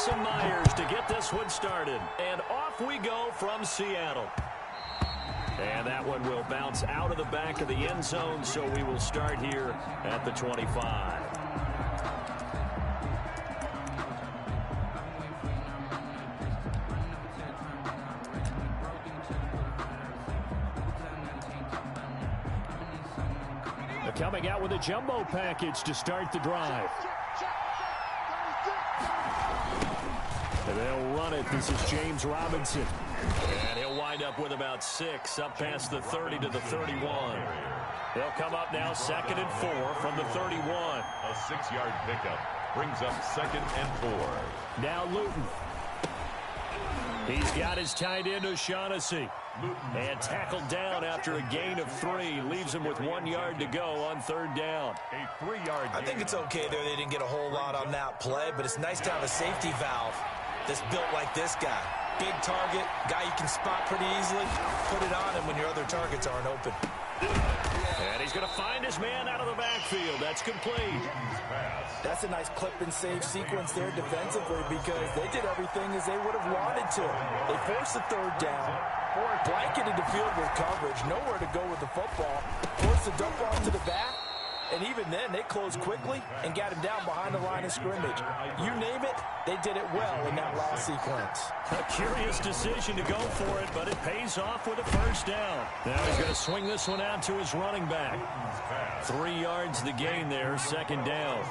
some Myers to get this one started. And off we go from Seattle. And that one will bounce out of the back of the end zone, so we will start here at the 25. They're coming out with a jumbo package to start the drive. And they'll run it. This is James Robinson. And he'll wind up with about 6 up past the 30 to the 31. They'll come up now 2nd and 4 from the 31. A 6-yard pickup brings up 2nd and 4. Now Luton. He's got his tight end O'Shaughnessy. And tackled down after a gain of 3. Leaves him with 1 yard to go on 3rd down. A 3-yard I think it's okay there. They didn't get a whole lot on that play, but it's nice to have a safety valve that's built like this guy. Big target, guy you can spot pretty easily. Put it on him when your other targets aren't open. And he's going to find his man out of the backfield. That's complete. That's a nice clip and save sequence there defensively because they did everything as they would have wanted to. They forced the 3rd down, blanketed the field with coverage, nowhere to go with the football, forced the dump off to the back, and even then they closed quickly and got him down behind the line of scrimmage. You name it, they did it well in that last sequence. A curious decision to go for it, but it pays off with a 1st down. Now he's going to swing this one out to his running back. 3 yards the gain there, 2nd down.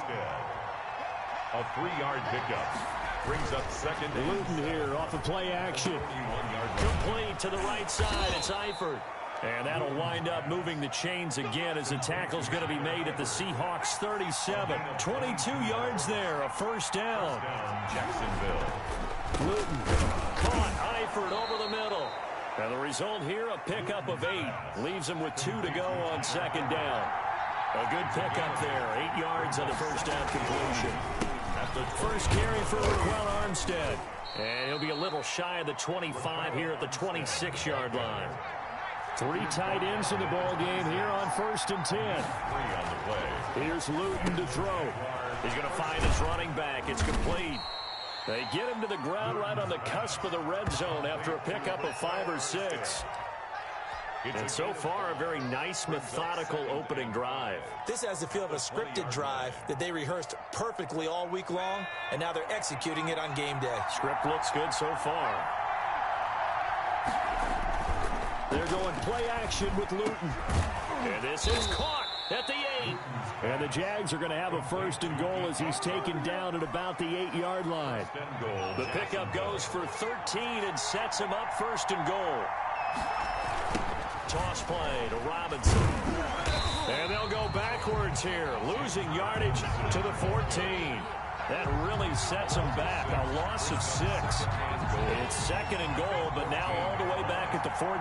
A 3-yard pickup brings up 2nd and Luton here off of play action. Complete to the right side. It's Eifert. And that'll wind up moving the chains again as the tackle's going to be made at the Seahawks 37. 22 yards there, a 1st down. Jacksonville. Luton caught Eifert over the middle. And the result here, a pickup of 8. Leaves him with 2 to go on 2nd down. A good pickup there, 8 yards on the 1st down completion. At the first carry for Raquel Armstead. And he'll be a little shy of the 25 here at the 26-yard line. 3 tight ends in the ball game here on 1st and 10. 3 on the play. Here's Luton to throw. He's going to find his running back. It's complete. They get him to the ground right on the cusp of the red zone after a pickup of 5 or 6. And so far, a very nice, methodical opening drive. This has the feel of a scripted drive that they rehearsed perfectly all week long, and now they're executing it on game day. Script looks good so far. They're going play action with Luton. And this is caught at the 8. And the Jags are going to have a 1st and goal as he's taken down at about the 8-yard line. The pickup goes for 13 and sets him up 1st and goal. Toss play to Robinson. And they'll go backwards here, losing yardage to the 14. That really sets them back. A loss of 6. It's 2nd and goal, but now all the way back at the 14.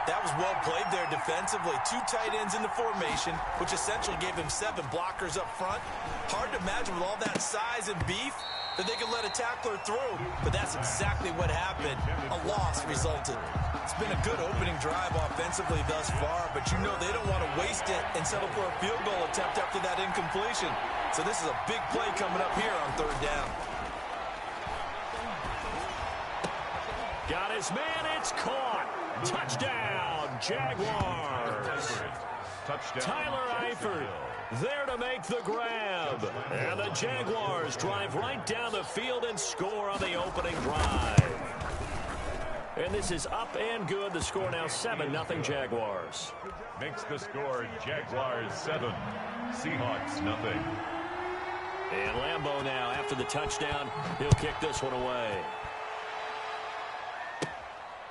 That was well played there defensively. 2 tight ends in the formation, which essentially gave them 7 blockers up front. Hard to imagine with all that size and beef that they could let a tackler through. But that's exactly what happened. A loss resulted. It's been a good opening drive offensively thus far, but you know they don't want to waste it and settle for a field goal attempt after that incompletion. So this is a big play coming up here on 3rd down. Got his man, it's caught. Touchdown, Jaguars. Touchdown. Tyler Eifert there to make the grab. And the Jaguars drive right down the field and score on the opening drive. And this is up and good. The score now 7-0 Jaguars. Makes the score Jaguars 7, Seahawks 0. And Lambeau now, after the touchdown, he'll kick this one away.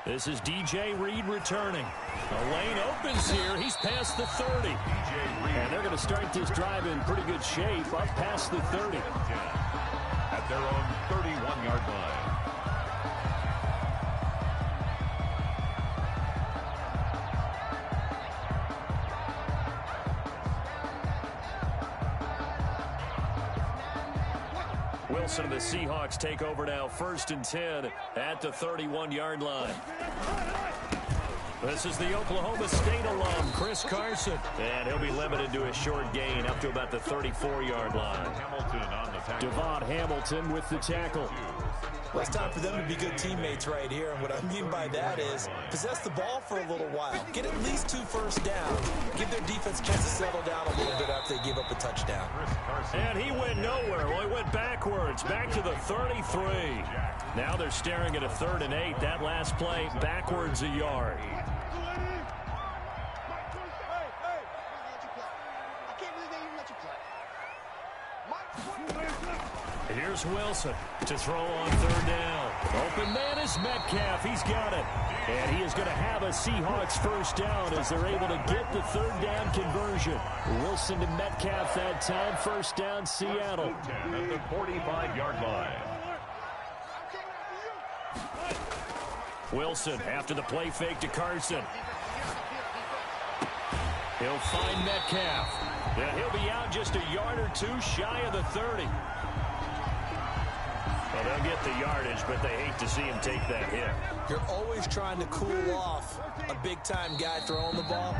This is DJ Reed returning. The lane opens here. He's past the 30. And they're going to start this drive in pretty good shape, up past the 30. At their own 31-yard line. Wilson and the Seahawks take over now, 1st and 10 at the 31-yard line. This is the Oklahoma State alum, Chris Carson. And he'll be limited to a short gain up to about the 34-yard line. Hamilton on the Devon Hamilton with the tackle. Well, it's time for them to be good teammates right here. And what I mean by that is possess the ball for a little while. Get at least 2 first downs. Give their defense a chance to settle down a little bit after they give up a touchdown. And he went nowhere. Well, he went backwards, back to the 33. Now they're staring at a 3rd and 8. That last play, backwards a yard. Here's Wilson to throw on 3rd down. Open man is Metcalf. He's got it. And he is going to have a Seahawks first down as they're able to get the 3rd down conversion. Wilson to Metcalf that time. First down, Seattle. At the 45-yard line. Wilson after the play fake to Carson. He'll find Metcalf. And he'll be out just a yard or 2 shy of the 30. Well, they'll get the yardage, but they hate to see him take that hit. You're always trying to cool off a big-time guy throwing the ball,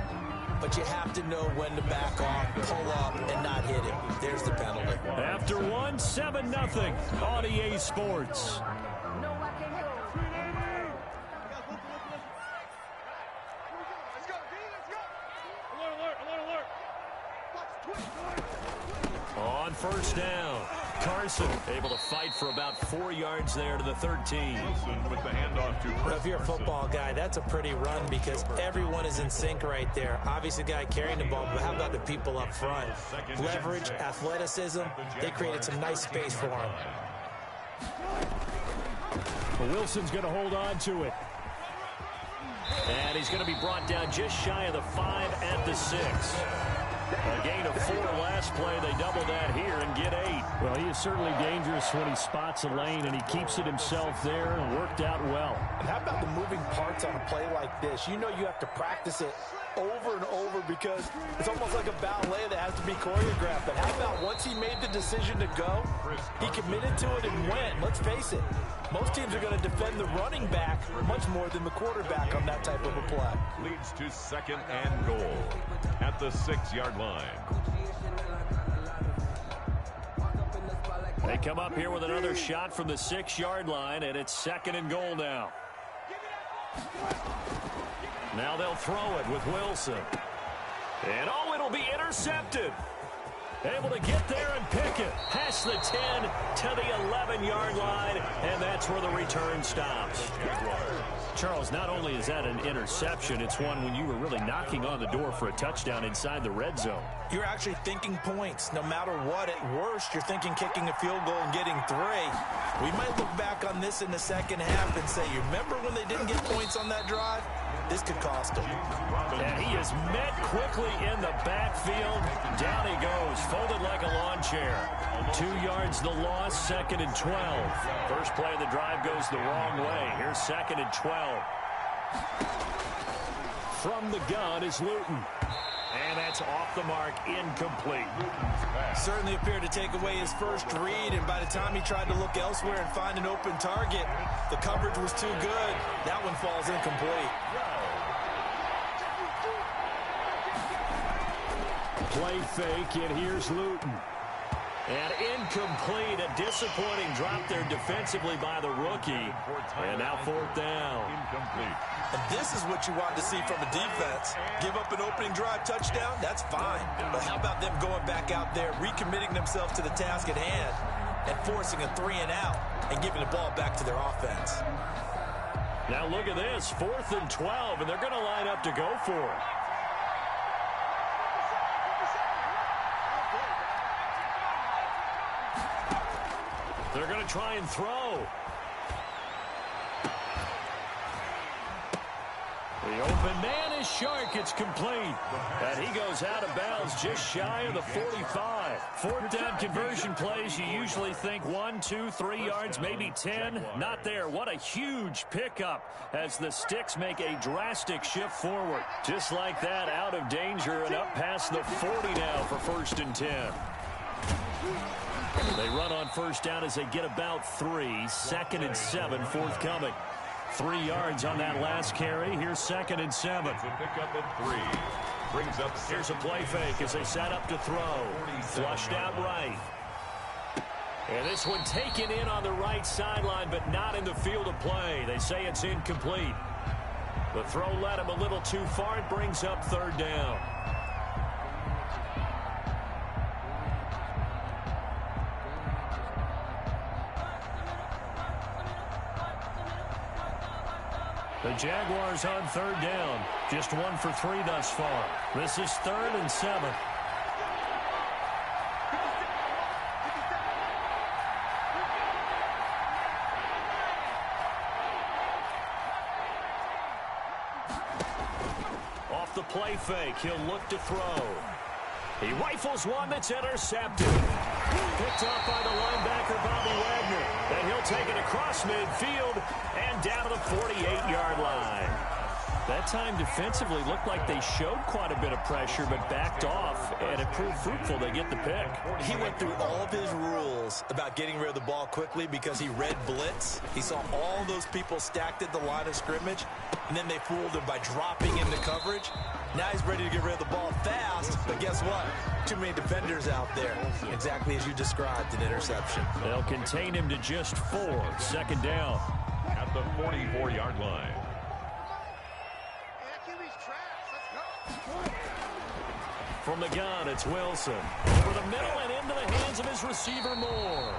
but you have to know when to back off, pull up, and not hit him. There's the penalty. After 1, 7-0 on EA Sports. On first down, Carson able to fight for about 4 yards there to the 13. With the handoff to Well, if you're a football guy, that's a pretty run because everyone is in sync right there. Obviously, the guy carrying the ball, but how about the people up front? Leverage, athleticism, they created some nice space for him. Well, Wilson's going to hold on to it. And he's going to be brought down just shy of the 5 at the 6. A gain of 4 last play. They double that here and get 8. Well, he is certainly dangerous when he spots a lane, and he keeps it himself there and worked out well. And how about the moving parts on a play like this? You know you have to practice it over and over because it's almost like a ballet that has to be choreographed. But how about once he made the decision to go, he committed to it and went. Let's face it, most teams are going to defend the running back much more than the quarterback on that type of a play. leads to 2nd and goal at the 6-yard line. They come up here with another shot from the 6-yard line, and it's 2nd and goal now. Now they'll throw it with Wilson. And, oh, it'll be intercepted. Able to get there and pick it. Past the 10 to the 11-yard line, and that's where the return stops. Charles, not only is that an interception, it's one when you were really knocking on the door for a touchdown inside the red zone. You're actually thinking points. No matter what, at worst, you're thinking kicking a field goal and getting 3. We might look back on this in the second half and say, you remember when they didn't get points on that drive? This could cost them. And he is met quickly in the backfield. Down he goes, folded like a lawn chair. 2 yards the loss, 2nd and 12. First play of the drive goes the wrong way. Here's 2nd and 12. From the gun is Luton. And that's off the mark, incomplete. Certainly appeared to take away his first read, and by the time he tried to look elsewhere and find an open target, the coverage was too good. That one falls incomplete. Play fake, and here's Luton. And incomplete, a disappointing drop there defensively by the rookie. And now 4th down. Incomplete. And this is what you want to see from a defense. Give up an opening drive touchdown, that's fine. But how about them going back out there, recommitting themselves to the task at hand, and forcing a 3 and out, and giving the ball back to their offense. Now look at this, 4th and 12, and they're going to line up to go for it. They're going to try and throw. The open man is Shark. It's complete. And he goes out of bounds just shy of the 45. 4th down conversion plays, you usually think 1, 2, 3 yards, maybe 10. Not there. What a huge pickup as the Sticks make a drastic shift forward. Just like that, out of danger and up past the 40 now for 1st and 10. They run on first down as they get about 3. 2nd and 7 forthcoming. 3 yards on that last carry. Here's 2nd and 7. It's a pickup of 3. Brings up. Here's a play fake as they set up to throw. Flushed out right. And this one taken in on the right sideline, but not in the field of play. They say it's incomplete. The throw led him a little too far. It brings up third down. The Jaguars on third down. Just 1 for 3 thus far. This is 3rd and 7. Off the play fake, he'll look to throw. He rifles one that's intercepted. Picked up by the linebacker, Bobby Wagner. And he'll take it across midfield and down to the 48-yard line. That time defensively looked like they showed quite a bit of pressure but backed off, and it proved fruitful. They get the pick. He went through all of his rules about getting rid of the ball quickly because he read blitz. He saw all those people stacked at the line of scrimmage, and then they fooled him by dropping into coverage. Now he's ready to get rid of the ball fast, but guess what? Too many defenders out there. Exactly as you described, an interception. They'll contain him to just 4. 2nd down. At the 44-yard line. From the gun, it's Wilson. Over the middle and into the hands of his receiver, Moore.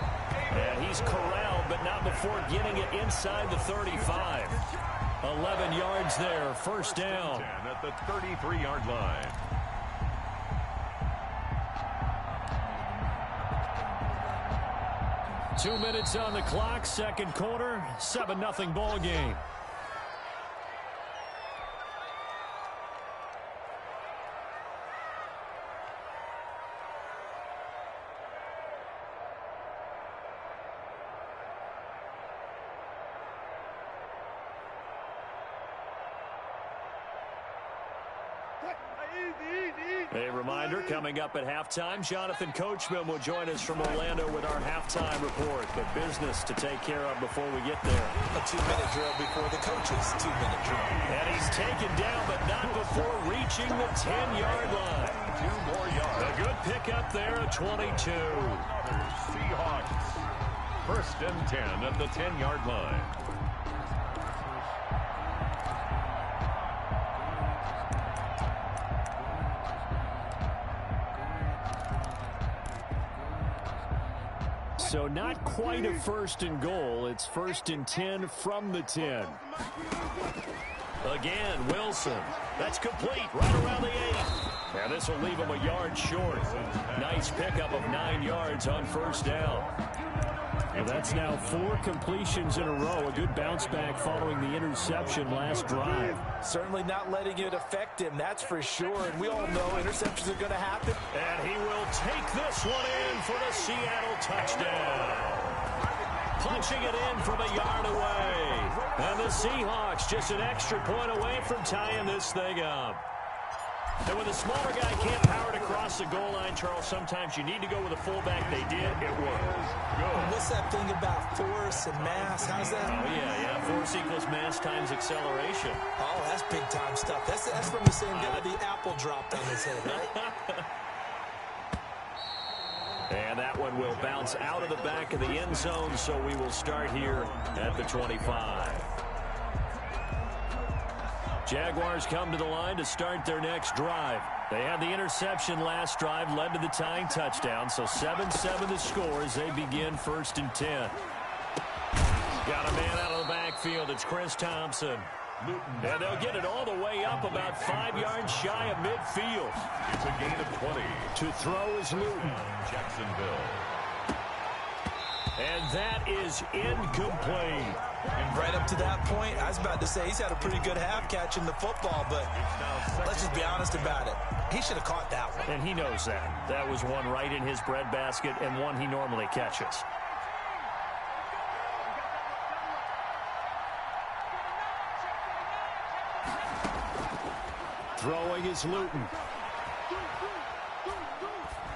And he's corralled, but not before getting it inside the 35. 11 yards there, 1st down. At the 33-yard line. Two minutes on the clock, 2nd quarter, 7-0 ball game. A reminder, coming up at halftime, Jonathan Coachman will join us from Orlando with our halftime report. But business to take care of before we get there. A 2-minute drill before the coach's 2-minute drill. And he's taken down, but not before reaching the 10-yard line. 2 more yards. A good pickup there at 22. Seahawks. 1st and 10 at the 10-yard line. So not quite a 1st and goal. It's 1st and 10 from the 10. Again, Wilson. That's complete right around the 8. Now this will leave him a yard short. Nice pickup of 9 yards on 1st down. Well, that's now 4 completions in a row. A good bounce back following the interception last drive. Certainly not letting it affect him, that's for sure. And we all know interceptions are going to happen. And he will take this one in for the Seattle touchdown. Punching it in from a yard away. And the Seahawks just an extra point away from tying this thing up. And when the smaller guy can't power it across the goal line, Charles, sometimes you need to go with a fullback. They did. It worked. What's that thing about force and mass? How's that? Oh, yeah. Force equals mass times acceleration. Oh, that's big-time stuff. That's from the same guy the apple dropped on his head, right? And that one will bounce out of the back of the end zone, so we will start here at the 25. Jaguars come to the line to start their next drive. They had the interception last drive, led to the tying touchdown, so 7-7 the score as they begin 1st and 10. Got a man out of the backfield. It's Chris Thompson. And they'll get it all the way up about 5 yards shy of midfield. It's a gain of 20. To throw is Luton. Jacksonville. And that is incomplete. And right up to that point, I was about to say he's had a pretty good half catching the football, but let's just be honest about it. He should have caught that one. And he knows that. That was one right in his breadbasket and one he normally catches. Throwing is Luton.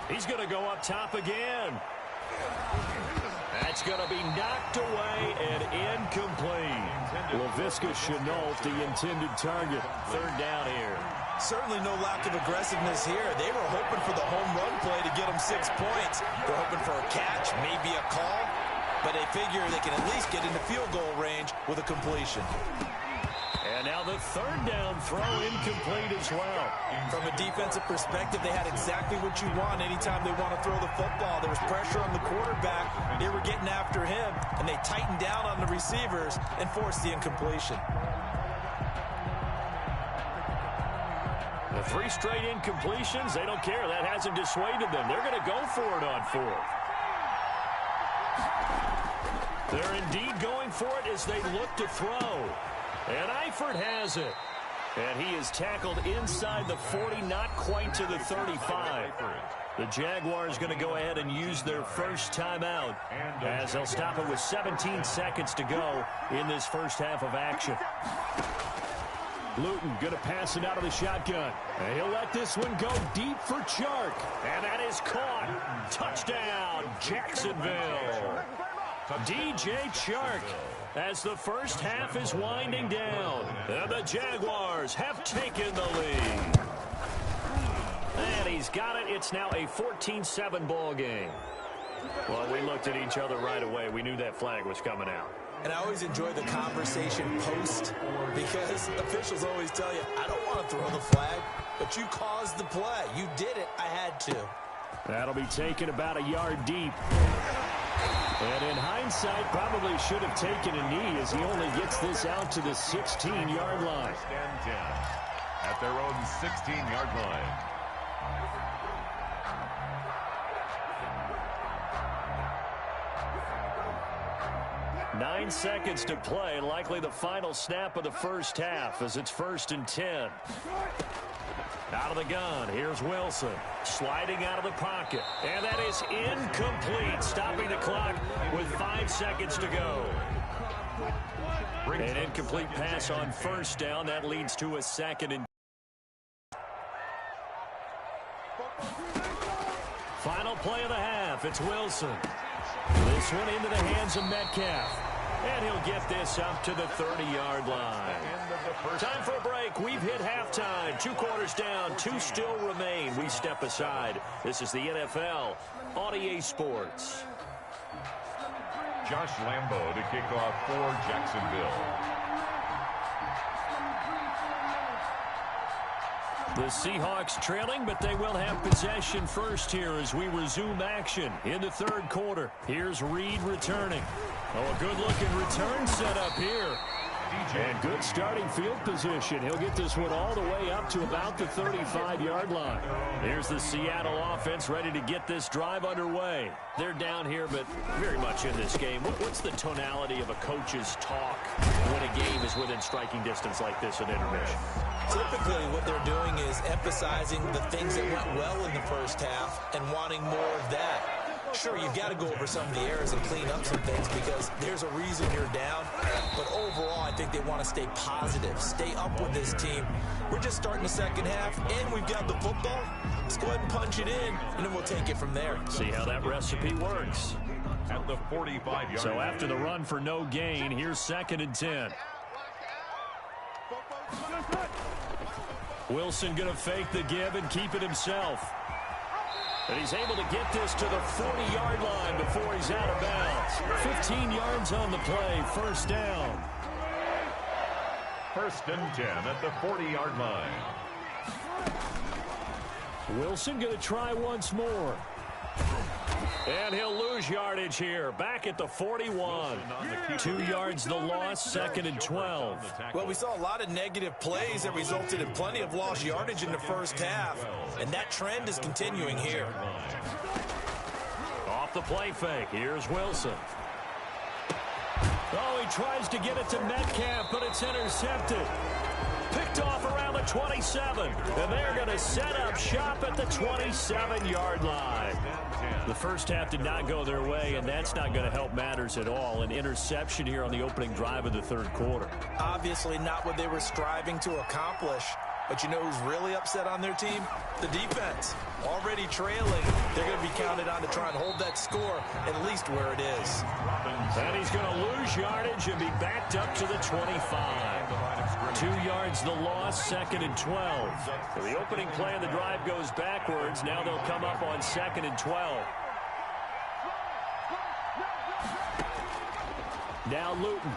He's going to go up top again. That's going to be knocked away and incomplete. Laviska Shenault, the intended target. 3rd down here. Certainly no lack of aggressiveness here. They were hoping for the home run play to get them 6 points. They're hoping for a catch, maybe a call, but they figure they can at least get into field goal range with a completion. And now the third down throw incomplete as well. From a defensive perspective, they had exactly what you want anytime they want to throw the football. There was pressure on the quarterback. They were getting after him, and they tightened down on the receivers and forced the incompletion. The 3 straight incompletions, they don't care. That hasn't dissuaded them. They're going to go for it on 4th. They're indeed going for it as they look to throw. And Eifert has it. And he is tackled inside the 40, not quite to the 35. The Jaguars going to go ahead and use their first timeout as they'll stop it with 17 seconds to go in this first half of action. Luton going to pass it out of the shotgun. And he'll let this one go deep for Chark. And that is caught. Touchdown, Jacksonville. DJ Chark as the first half is winding down. And the Jaguars have taken the lead. And he's got it. It's now a 14-7 ball game. Well, we looked at each other right away. We knew that flag was coming out. And I always enjoy the conversation post because officials always tell you, I don't want to throw the flag, but you caused the play. You did it. I had to. That'll be taken about a yard deep. And in hindsight, probably should have taken a knee as he only gets this out to the 16-yard line. Stand 10 at their own 16-yard line. Nine seconds to play, likely the final snap of the first half as it's 1st and 10. Out of the gun, here's Wilson, sliding out of the pocket, and that is incomplete, stopping the clock with 5 seconds to go. An incomplete pass on first down, that leads to a 2nd and 10. Final play of the half, it's Wilson. This one into the hands of Metcalf. And he'll get this up to the 30-yard line. Time for a break. We've hit halftime. 2 quarters down. 2 still remain. We step aside. This is the NFL on EA Sports. Josh Lambo to kick off for Jacksonville. The Seahawks trailing, but they will have possession first here as we resume action in the 3rd quarter. Here's Reed returning. Oh, a good-looking return set up here. And good starting field position. He'll get this one all the way up to about the 35-yard line. Here's the Seattle offense ready to get this drive underway. They're down here, but very much in this game. What's the tonality of a coach's talk when a game is within striking distance like this at intermission? Typically, what they're doing is emphasizing the things that went well in the first half and wanting more of that. Sure, you've got to go over some of the errors and clean up some things because there's a reason you're down. But overall, I think they want to stay positive, stay up with this team. We're just starting the second half, and we've got the football. Let's go ahead and punch it in, and then we'll take it from there. See how that recipe works. At the 45-yard So after the run for no gain, here's 2nd and 10. Wilson going to fake the give and keep it himself. And he's able to get this to the 40-yard line before he's out of bounds. 15 yards on the play, 1st down. 1st and 10 at the 40-yard line. Wilson going to try once more. And he'll lose yardage here. Back at the 41. 2 yards the loss, 2nd and 12. Well, we saw a lot of negative plays that resulted in plenty of lost yardage in the first half. And that trend is continuing here. Off the play fake. Here's Wilson. Oh, he tries to get it to Metcalf, but it's intercepted. Picked off around the 27. And they're going to set up shop at the 27-yard line. The first half did not go their way, and that's not going to help matters at all. An interception here on the opening drive of the 3rd quarter. Obviously not what they were striving to accomplish. But you know who's really upset on their team? The defense. Already trailing. They're going to be counted on to try and hold that score at least where it is. And he's going to lose yardage and be backed up to the 25. 2 yards the loss, 2nd and 12. So the opening play of the drive goes backwards. Now they'll come up on 2nd and 12. Now Luton.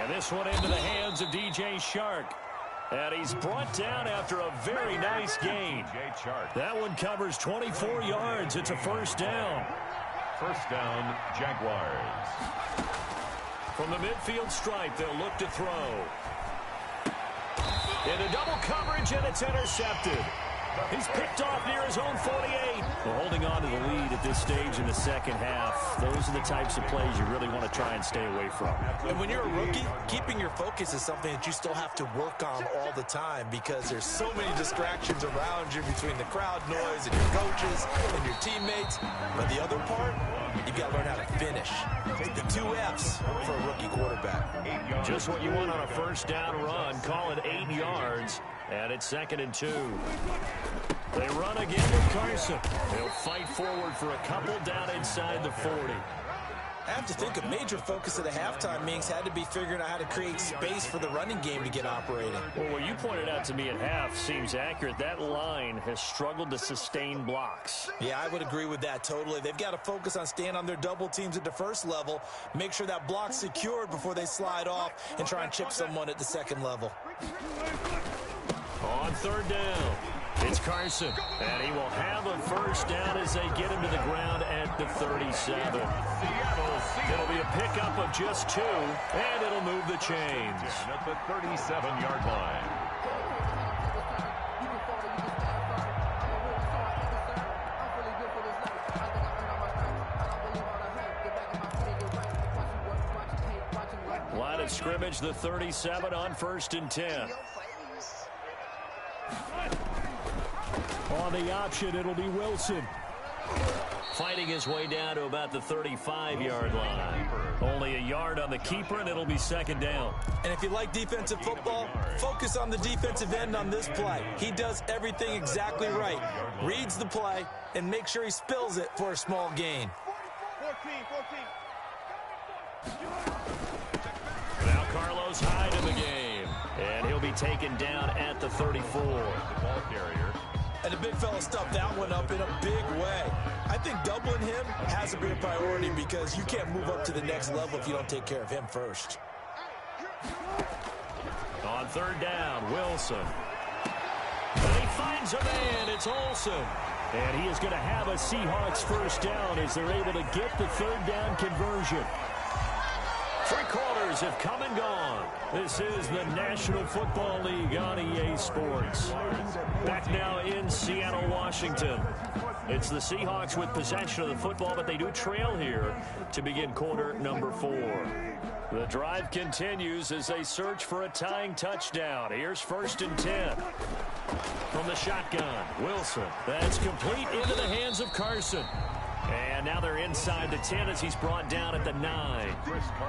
And this one into the hands of DJ Shark. And he's brought down after a very nice gain. That one covers 24 yards. It's a first down. First down, Jaguars. From the midfield stripe, they'll look to throw. Into double coverage, and it's intercepted. He's picked off near his own 48. Well, holding on to the lead at this stage in the second half, those are the types of plays you really want to try and stay away from. And when you're a rookie, keeping your focus is something that you still have to work on all the time because there's so many distractions around you between the crowd noise and your coaches and your teammates. But the other part, you've got to learn how to finish. The 2 F's for a rookie quarterback. Just what you want on a first down run. Call it 8 yards. And it's 2nd and 2. They run again with Carson. They'll fight forward for a couple down inside the 40. I have to think a major focus of the halftime meetings had to be figuring out how to create space for the running game to get operating. Well, what you pointed out to me at half seems accurate. That line has struggled to sustain blocks. Yeah, I would agree with that totally. They've got to focus on staying on their double teams at the first level, make sure that block's secured before they slide off and try and chip someone at the second level. On 3rd down, it's Carson, and he will have a first down as they get him to the ground at the 37. It'll be a pickup of just 2, and it'll move the chains. At the 37-yard line. Line of scrimmage, the 37 on 1st and 10. On the option, it'll be Wilson. Fighting his way down to about the 35-yard line. Only a yard on the keeper, and it'll be 2nd down. And if you like defensive football, focus on the defensive end on this play. He does everything exactly right. Reads the play and makes sure he spills it for a small gain. 14. Now Carlos Hyde in the game. And he'll be taken down at the 34. Ball carrier. And the big fella stuffed that one up in a big way. I think doubling him has to be a priority because you can't move up to the next level if you don't take care of him first. On 3rd down, Wilson. And he finds a man. It's Olsen. And he is going to have a Seahawks first down as they're able to get the 3rd down conversion. 3 quarters have come and gone. This is the National Football League on EA Sports. Back now in Seattle, Washington. It's the Seahawks with possession of the football, but they do trail here to begin quarter number 4. The drive continues as they search for a tying touchdown. Here's 1st and 10. From the shotgun, Wilson. That's complete into the hands of Carson. And now they're inside the 10 as he's brought down at the 9.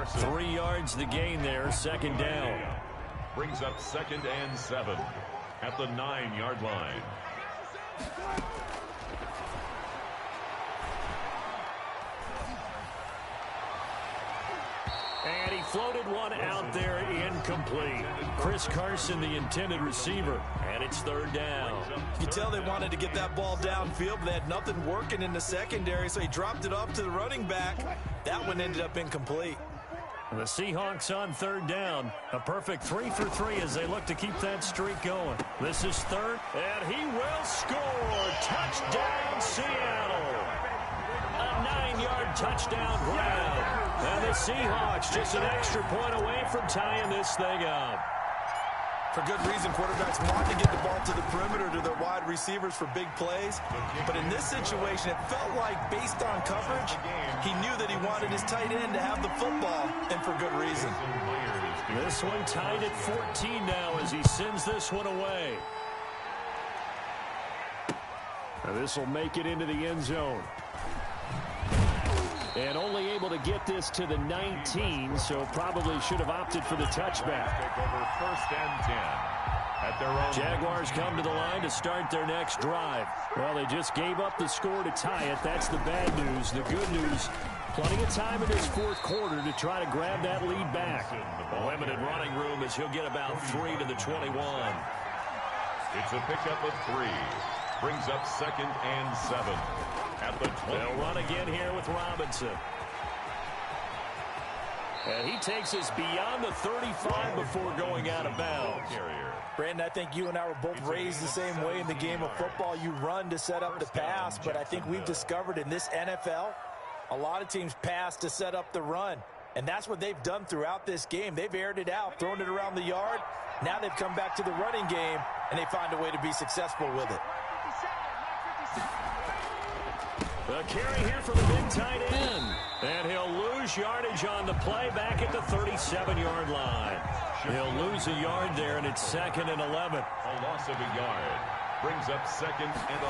3 yards the gain there, 2nd down. Brings up 2nd and 7 at the 9-yard line. And he floated one out there incomplete. Chris Carson, the intended receiver, and it's 3rd down. You can tell they wanted to get that ball downfield, but they had nothing working in the secondary, so he dropped it off to the running back. That one ended up incomplete. The Seahawks on 3rd down. A perfect 3 for 3 as they look to keep that streak going. This is 3rd, and he will score. Touchdown, Seattle. A 9-yard touchdown grab. And the Seahawks just an extra point away from tying this thing up. For good reason, quarterbacks want to get the ball to the perimeter to their wide receivers for big plays. But in this situation, it felt like based on coverage, he knew that he wanted his tight end to have the football, and for good reason. This one tied at 14 now as he sends this one away. Now this will make it into the end zone. And only able to get this to the 19, so probably should have opted for the touchback. Take over 1st and 10. at their own. Jaguars come to the line to start their next drive. Well, they just gave up the score to tie it. That's the bad news. The good news, plenty of time in this fourth quarter to try to grab that lead back. A limited running room as he'll get about 3 to the 21. It's a pickup of 3. Brings up 2nd and 7 at the 20. They'll run again here with Robinson. And he takes us beyond the 35 before going out of bounds. Brandon, I think you and I were both raised the same way in the game of football. You run to set up the pass, but I think we've discovered in this NFL, a lot of teams pass to set up the run. And that's what they've done throughout this game. They've aired it out, thrown it around the yard. Now they've come back to the running game, and they find a way to be successful with it. The carry here for the big tight end. And he'll lose yardage on the play back at the 37-yard line. He'll lose a yard there, and it's 2nd and 11. A loss of a yard. Brings up 2nd and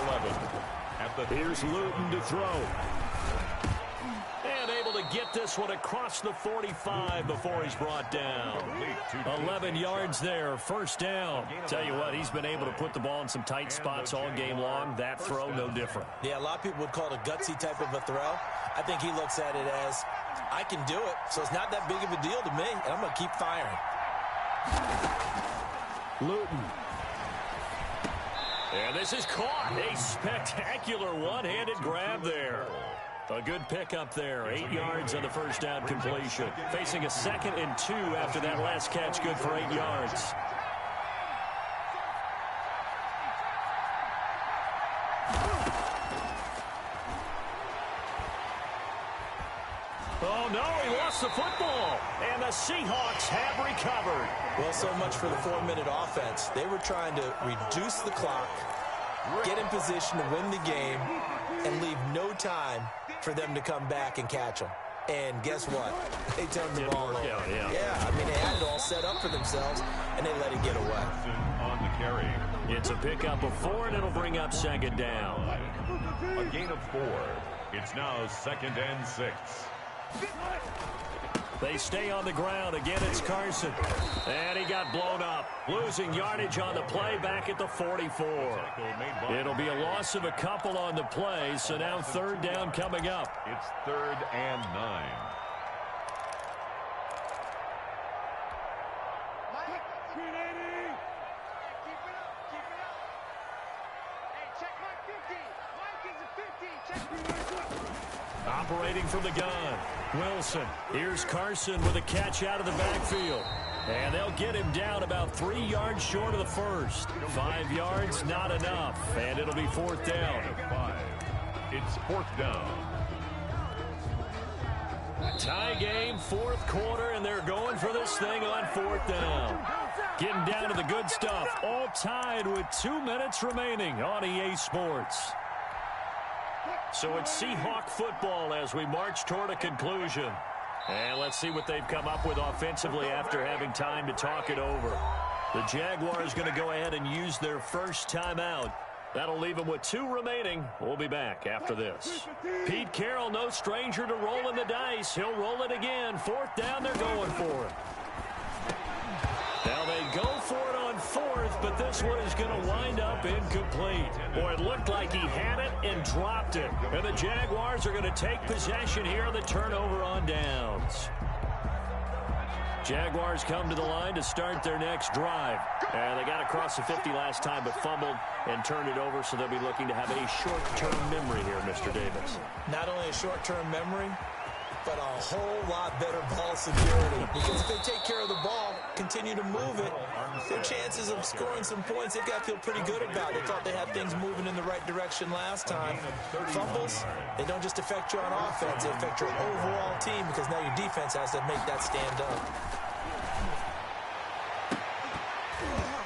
11. Here's Luton to throw. And able to get this one across the 45 before he's brought down. 11 yards there, first down. Tell you what, he's been able to put the ball in some tight spots all game long. That throw, no different. Yeah, a lot of people would call it a gutsy type of a throw. I think he looks at it as, I can do it, so it's not that big of a deal to me, and I'm going to keep firing. Luton. And this is caught. A spectacular one-handed grab there. A good pickup there. 8 yards on the first down completion. Facing a 2nd and 2 after that last catch. Good for 8 yards. Oh, no, he lost the football. And the Seahawks have recovered. Well, so much for the 4-minute offense. They were trying to reduce the clock, get in position to win the game, and leave no time for them to come back and catch them. And guess what? They turned the ball over. Yeah, I mean, they had it all set up for themselves, and they let it get away. On the carry. It's a pickup of 4, and it'll bring up 2nd down. A gain of 4. It's now 2nd and 6. They stay on the ground. Again, it's Carson. And he got blown up. Losing yardage on the play back at the 44. It'll be a loss of a couple on the play, so now 3rd down coming up. It's 3rd and 9. Operating from the gun, Wilson. Here's Carson with a catch out of the backfield. And they'll get him down about 3 yards short of the first. 5 yards, not enough. And it'll be 4th down. 5. It's 4th down. Tie game, 4th quarter, and they're going for this thing on 4th down. Getting down to the good stuff. All tied with 2 minutes remaining on EA Sports. So it's Seahawk football as we march toward a conclusion. And let's see what they've come up with offensively after having time to talk it over. The Jaguars going to go ahead and use their first timeout. That'll leave them with 2 remaining. We'll be back after this. Pete Carroll, no stranger to rolling the dice. He'll roll it again. 4th down, they're going for it. Now they go for it on 4th, but this one is going to wind up incomplete. Boy, it looked like he had it and dropped it. And the Jaguars are going to take possession here on the turnover on downs. Jaguars come to the line to start their next drive. And they got across the 50 last time, but fumbled and turned it over, so they'll be looking to have a short-term memory here, Mr. Davis. Not only a short-term memory, but a whole lot better ball security. Because if they take care of the ball, continue to move it, their chances of scoring some points, they've got to feel pretty good about. They thought they had things moving in the right direction last time. Fumbles, they don't just affect you on offense, they affect your overall team because now your defense has to make that stand up.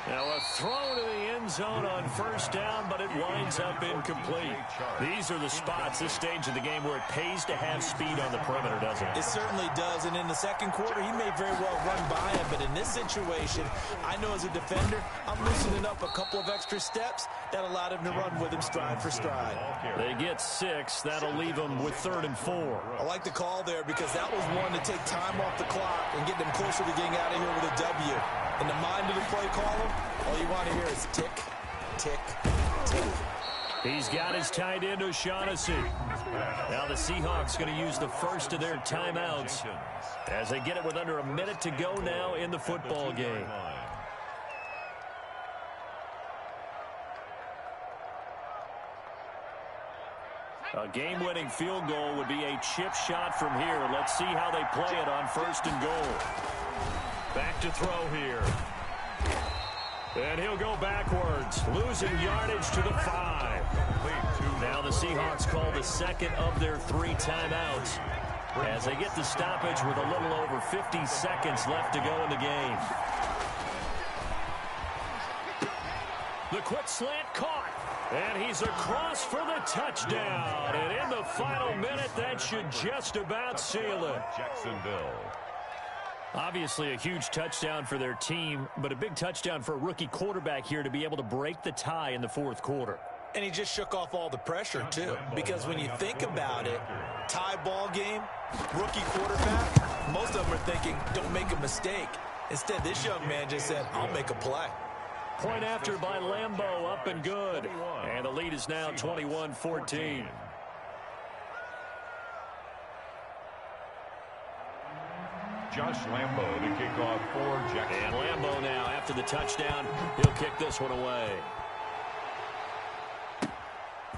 Now a throw to the end zone on 1st down, but it winds up incomplete. These are the spots, this stage of the game, where it pays to have speed on the perimeter, doesn't it? It certainly does, and in the 2nd quarter, he may very well run by him, but in this situation, I know as a defender, I'm loosening up a couple of extra steps that allowed him to run with him stride for stride. They get 6. That'll leave them with 3rd and 4. I like the call there because that was one to take time off the clock and get them closer to getting out of here with a W. In the mind of the play caller, all All you want to hear is tick, tick, tick. He's got his tight end, O'Shaughnessy. Now the Seahawks going to use the first of their timeouts as they get it with under a minute to go now in the football game. A game-winning field goal would be a chip shot from here. Let's see how they play it on 1st and goal. Back to throw here. And he'll go backwards, losing yardage to the 5. Now the Seahawks call the second of their 3 timeouts as they get the stoppage with a little over 50 seconds left to go in the game. The quick slant caught. And he's across for the touchdown. And in the final minute, that should just about seal it. Jacksonville. Obviously a huge touchdown for their team, but a big touchdown for a rookie quarterback here to be able to break the tie in the 4th quarter. And he just shook off all the pressure, too. Because when you think about it, tie ball game, rookie quarterback, most of them are thinking, don't make a mistake. Instead, this young man just said, I'll make a play. Point after by Lambeau, up and good. And the lead is now 21-14. Josh Lambeau to kick off for Jacksonville. And Lambeau now, after the touchdown, he'll kick this one away.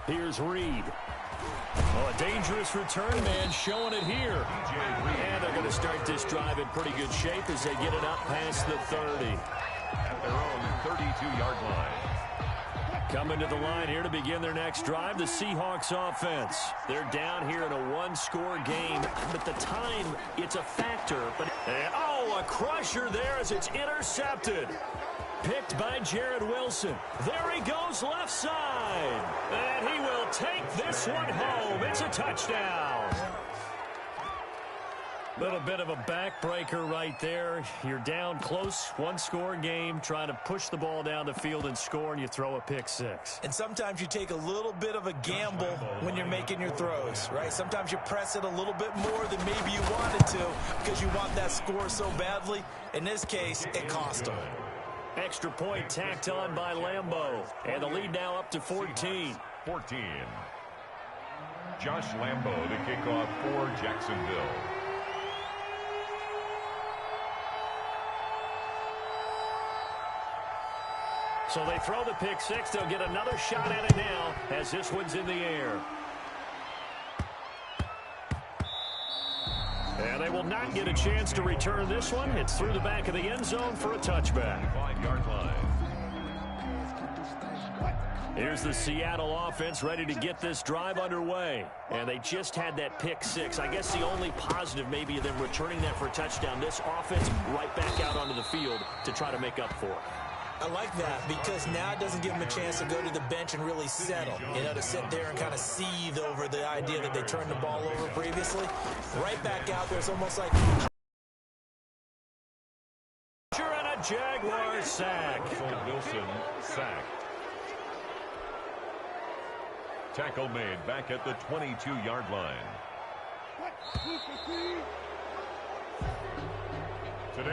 Here's Reed. Oh, a dangerous return man showing it here. And they're going to start this drive in pretty good shape as they get it up past the 30. At their own 32-yard line. Coming to the line here to begin their next drive, the Seahawks offense. They're down here in a 1-score game, but the time, it's a factor. And a crusher there as it's intercepted. Picked by Jared Wilson. There he goes left side. And he will take this one home. It's a touchdown. Little bit of a backbreaker right there. You're down close, 1-score game, trying to push the ball down the field and score, and you throw a pick 6. And sometimes you take a little bit of a gamble when you're making your throws, right? Sometimes you press it a little bit more than maybe you wanted to because you want that score so badly. In this case, it cost them. Extra point tacked on by Lambeau. And the lead now up to 14. 14. Josh Lambeau to kick off for Jacksonville. So they throw the pick 6. They'll get another shot at it now as this one's in the air. And they will not get a chance to return this one. It's through the back of the end zone for a touchback. 5-yard line. Here's the Seattle offense ready to get this drive underway. And they just had that pick 6. I guess the only positive maybe of them returning that for a touchdown. This offense right back out onto the field to try to make up for it. I like that because now it doesn't give them a chance to go to the bench and really settle. You know, to sit there and kind of seethe over the idea that they turned the ball over previously. Right back out there, it's almost like... And a Jaguar sack. Wilson sacked. Tackle made back at the 22-yard line.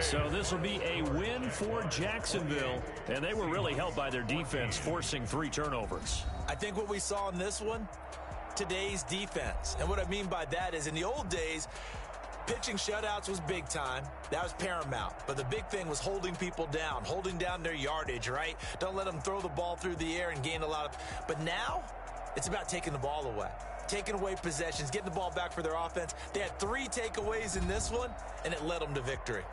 So this will be a win for Jacksonville, and they were really helped by their defense, forcing 3 turnovers. I think what we saw in this one, today's defense. And what I mean by that is in the old days, pitching shutouts was big time. That was paramount. But the big thing was holding people down, holding down their yardage, right? Don't let them throw the ball through the air and gain a lot of... But now, it's about taking the ball away. Taking away possessions, getting the ball back for their offense. They had 3 takeaways in this one, and it led them to victory.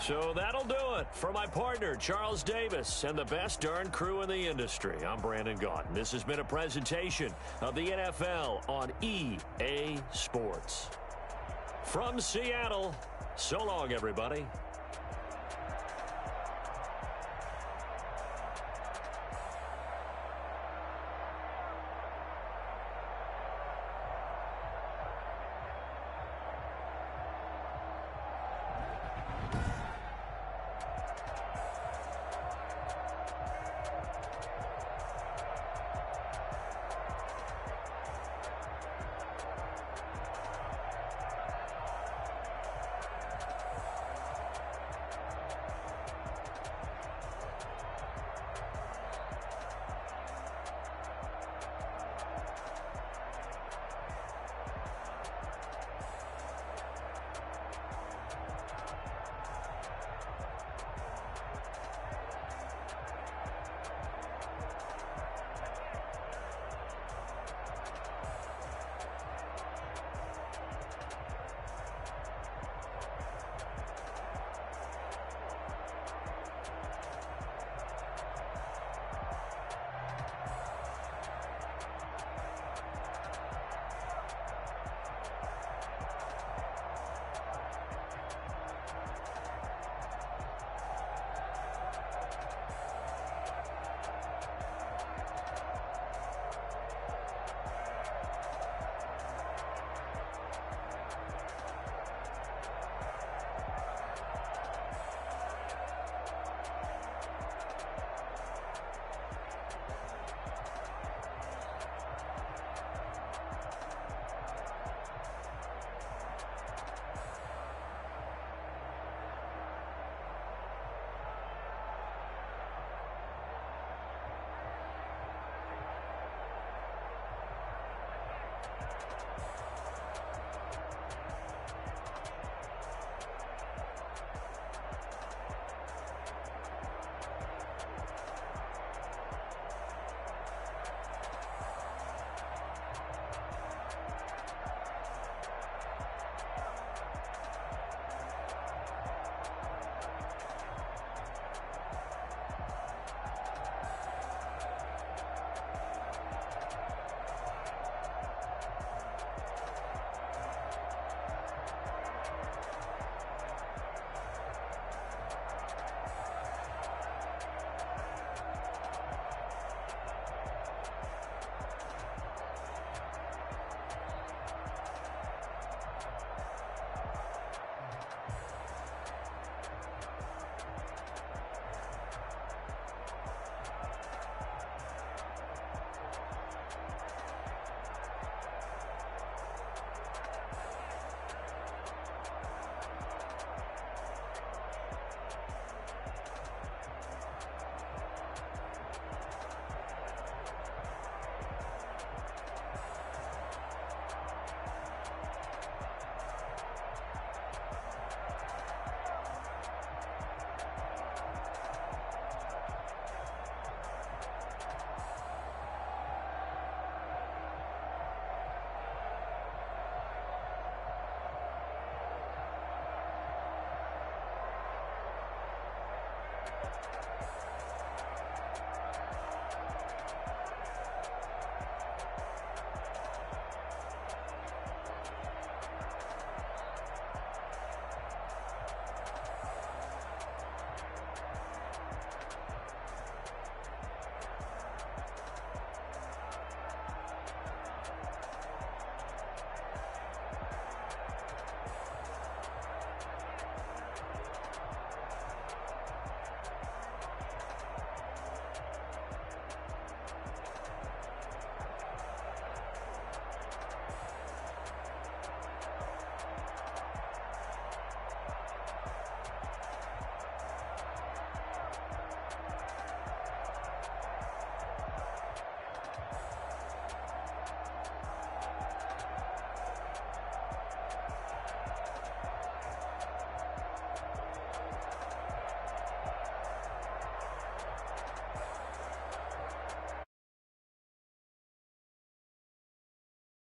So that'll do it for my partner, Charles Davis, and the best darn crew in the industry. I'm Brandon Gaudin. This has been a presentation of the NFL on EA Sports. From Seattle, so long, everybody.